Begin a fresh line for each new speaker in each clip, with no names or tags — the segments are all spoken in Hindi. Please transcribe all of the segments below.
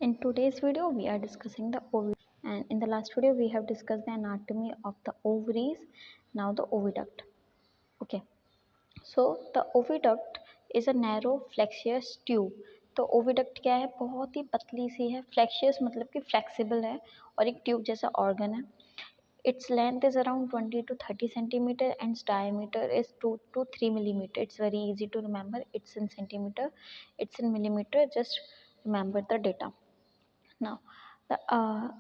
In today's video, we are discussing the ovaries. And in the last video, we have discussed the anatomy of the ovaries. Now the oviduct. Okay. So the oviduct is a narrow flexuous tube. तो ओविडक्ट क्या है? बहुत ही पतली सी है. फ्लेक्शियस मतलब कि फ्लेक्सिबल है और एक ट्यूब जैसा ऑर्गन है. Its length is around 20 to 30 centimeter and its diameter is 2 to 3 millimeter. It's very easy to remember. It's in centimeter, it's in millimeter. Just remember the data. Now, the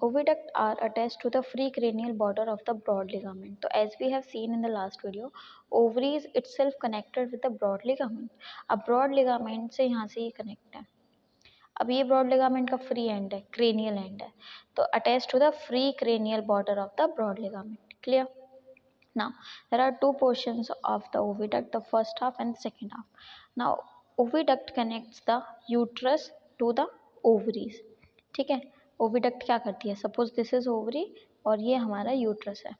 oviduct are attached to the free cranial border of the broad ligament. So, as we have seen in the last video, ovary is itself connected with the broad ligament. अब broad ligament से यहाँ से ये connect है. अब ये broad ligament का free end है, cranial end है. तो attached to the free cranial border of the broad ligament. Clear? Now, there are two portions of the oviduct, the first half and the second half. Now, oviduct connects the uterus to the ovaries. ठीक है. ओविडक्ट क्या करती है? सपोज दिस इज ओवरी और ये हमारा यूट्रस है.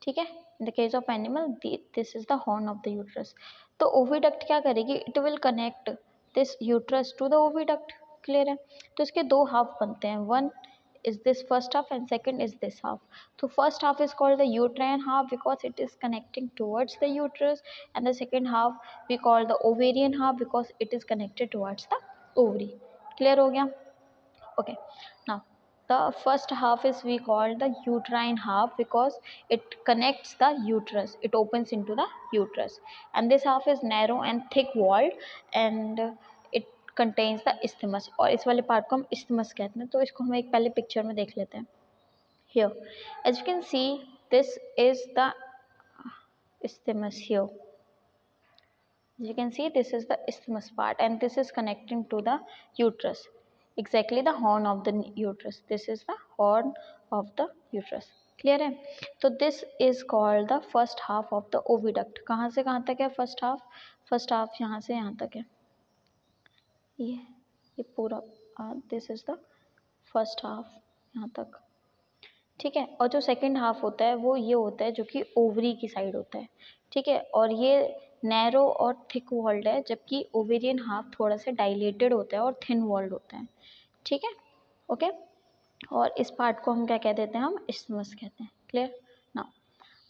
ठीक है. In the case of animal this is the horn of the uterus. तो ओविडक्ट क्या करेगी? It will connect this uterus to the oviduct. Clear है. तो इसके दो हाफ बनते हैं. One is this first half and second is this half. So first half is called the uterine half because it is connecting towards the uterus, and the second half we call the ovarian half because it is connected towards the ovary. Clear हो गया? Okay. Now the first half is we call the uterine half because it connects the uterus, it opens into the uterus, and this half is narrow and thick walled, and it contains the isthmus. और इस वाले पार्ट को हम isthmus कहते हैं. तो इसको हम एक पहले पिक्चर में देख लेते हैं. Here, as you can see, this is the isthmus. Here, as you can see, this is the isthmus part, and this is connecting to the uterus. Exactly the horn of the uterus. This is the horn of the uterus. Clear है? तो this is called the first half of the oviduct. कहाँ से कहाँ तक है first half? First half यहाँ से यहाँ तक है. ये पूरा this is the first half यहाँ तक. ठीक है. और जो सेकंड हाफ होता है वो ये होता है जो कि ओवरी की साइड होता है. ठीक है. और ये नैरो और थिक वॉल्ड है, जबकि ओवेरियन हाफ थोड़ा सा डाइलेटेड होता है और थिन वॉल्ड होता है. ठीक है. ओके. और इस पार्ट को हम क्या कह देते हैं? हम isthmus कहते हैं. Clear. Now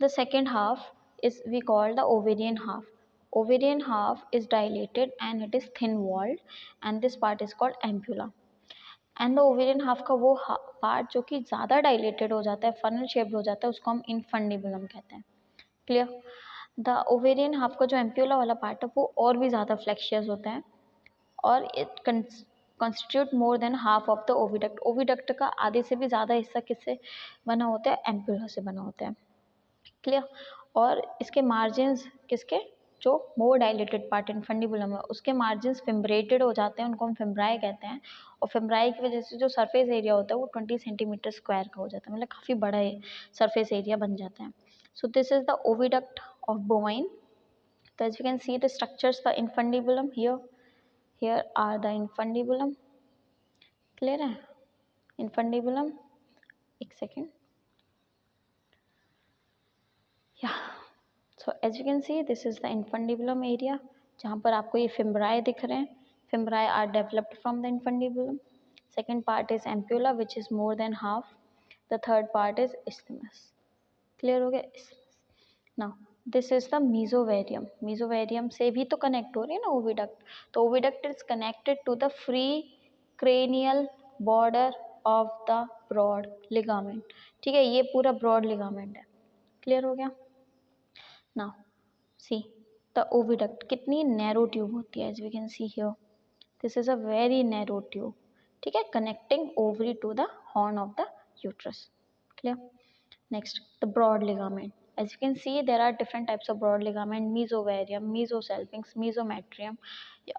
the second half is we call the ovarian half. Ovarian half is dilated and it is thin walled, and this part is called ampulla. And the ovarian half का वो पार्ट जो कि ज़्यादा डाइलेटेड हो जाता है, फनल शेप्ड हो जाता है, उसको हम इनफंडिबुलम कहते हैं. क्लियर. द ओवेरियन हाफ का जो एम्प्यूला वाला पार्ट है वो और भी ज़्यादा फ्लेक्शियस होता है और it constitute more than half of the oviduct. Oviduct का आधे से भी ज़्यादा हिस्सा किससे बना होता है? एम्प्यूला से बना होता है. क्लियर. और इसके मार्जिन्स किसके? जो मोर डाइलेटेड पार्ट इनफंडिबुलम है उसके मार्जिन्स फिम्ब्रेटेड हो जाते हैं, उनको हम फिम्ब्राई कहते हैं. और फिम्ब्राई की वजह से जो सरफेस एरिया होता है वो 20 सेंटीमीटर स्क्वायर का हो जाता है, मतलब काफ़ी बड़ा सरफेस एरिया बन जाता है. So this is the oviduct of bovine. तो as you can see the structures, the infundibulum here are the infundibulum. Clear है? इनफंडिबुलम. एक सेकेंड. Yeah. So as you can see, this is the infundibulum area जहाँ पर आपको ये फिम्ब्राई दिख रहे हैं. फिम्ब्राई are developed from the infundibulum. Second part is ampulla which is more than half. The third part is isthmus. Clear हो गया? Isthmus. Now this is the mesovarium. Mesovarium से भी तो connect हो रही है ना oviduct. तो oviduct is connected to the free cranial border of the broad ligament. ठीक है. ये पूरा broad ligament है. Clear हो गया? Now see the oviduct कितनी narrow tube होती है. As we can see here, this is a very narrow tube. ठीक है. Connecting ovary to the horn of the uterus. Clear. Next, the broad ligament. As you can see, there are different types of broad ligament: mesovarium, mesosalpinx, mesometrium,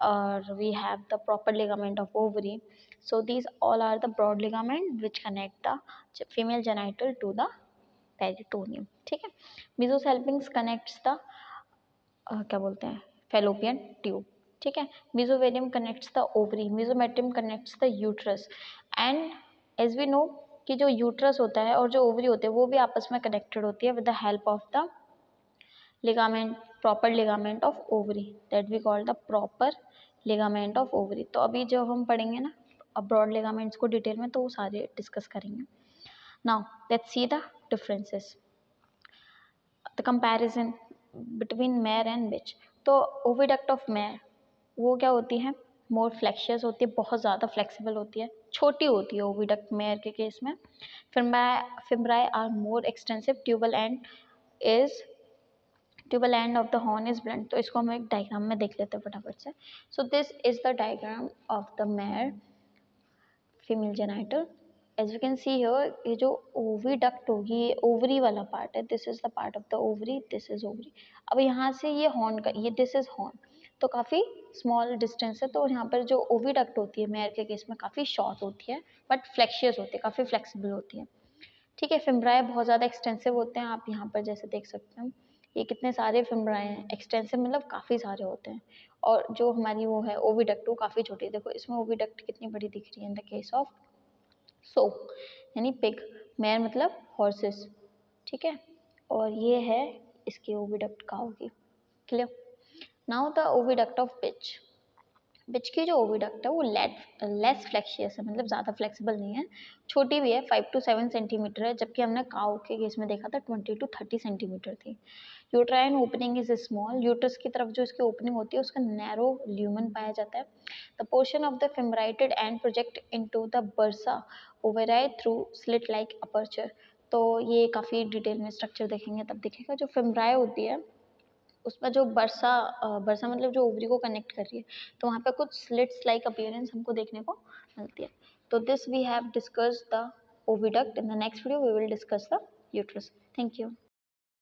or we have the proper ligament of ovary. So these all are the broad ligament which connect the female genital to the peritoneum. ठीक है. mesosalpinx connects the क्या बोलते हैं? Fallopian tube. ठीक है. Mesovarium connects the ovary, mesometrium connects the uterus, and as we know कि जो यूट्रस होता है और जो ओवरी होते हैं वो भी आपस में कनेक्टेड होती है with the help of the ligament, proper ligament of ovary, that we call the proper ligament of ovary. तो अभी जो हम पढ़ेंगे ना ब्रॉड लिगामेंट्स को डिटेल में तो वो सारे डिस्कस करेंगे. Now let's see the differences, the comparison between mare and bitch. तो ओविडक्ट ऑफ मेयर वो क्या होती है, मोर फ्लेक्शियस होती है, बहुत ज़्यादा फ्लेक्सिबल होती है, छोटी होती है ओविडक्ट मेयर के केस में. Fimbriae are more extensive, tubal end of the horn is blunt. तो इसको हम एक डायग्राम में देख लेते हैं फटाफट से. So this is the diagram of the mare female genital. As you can see here, ये जो ओविडक्ट होगी ये ओवरी वाला पार्ट है. This is the part of the ovary, this is ovary. अब यहाँ से ये हॉर्न का, ये दिस इज हॉर्न, तो काफ़ी स्मॉल डिस्टेंस है. तो यहाँ पर जो ओविडक्ट होती है मेयर के केस में काफ़ी शॉर्ट होती है बट फ्लेक्शियस होती है, काफ़ी फ्लेक्सिबल होती है. ठीक है. फिम्ब्राई बहुत ज़्यादा एक्सटेंसिव होते हैं, आप यहाँ पर जैसे देख सकते हैं ये कितने सारे फिम्ब्राई हैं. एक्सटेंसिव मतलब काफ़ी सारे होते हैं. और जो हमारी वो है ओविडक्ट वो काफ़ी छोटी है. देखो इसमें ओविडक्ट कितनी बड़ी दिख रही है इन द केस ऑफ सो, यानी पिग. मेयर मतलब हॉर्सेस. ठीक है. और ये है इसकी ओविडक्ट काऊ की. Clear. Now the oviduct of bitch. Bitch की जो ओविडक्ट है वो लेस फ्लेक्शियस है, मतलब ज़्यादा फ्लेक्सिबल नहीं है, छोटी भी है, 5 to 7 सेंटीमीटर है, जबकि हमने काऊ के केस में देखा था 20 to 30 सेंटीमीटर थी. Uterine opening is small. Uterus की तरफ जो इसकी ओपनिंग होती है उसका नैरो ल्यूमन पाया जाता है. The portion of the fimbriated end project into the bursa ovarii through slit like aperture. तो ये काफ़ी डिटेल में स्ट्रक्चर देखेंगे तब दिखेगा. जो फेमराई होती है उसमें जो बरसा मतलब जो ओवरी को कनेक्ट कर रही है, तो वहाँ पे कुछ स्लिट्स लाइक अपीयरेंस हमको देखने को मिलती है. तो this we have discussed the oviduct. In the next video we will discuss the uterus. Thank you.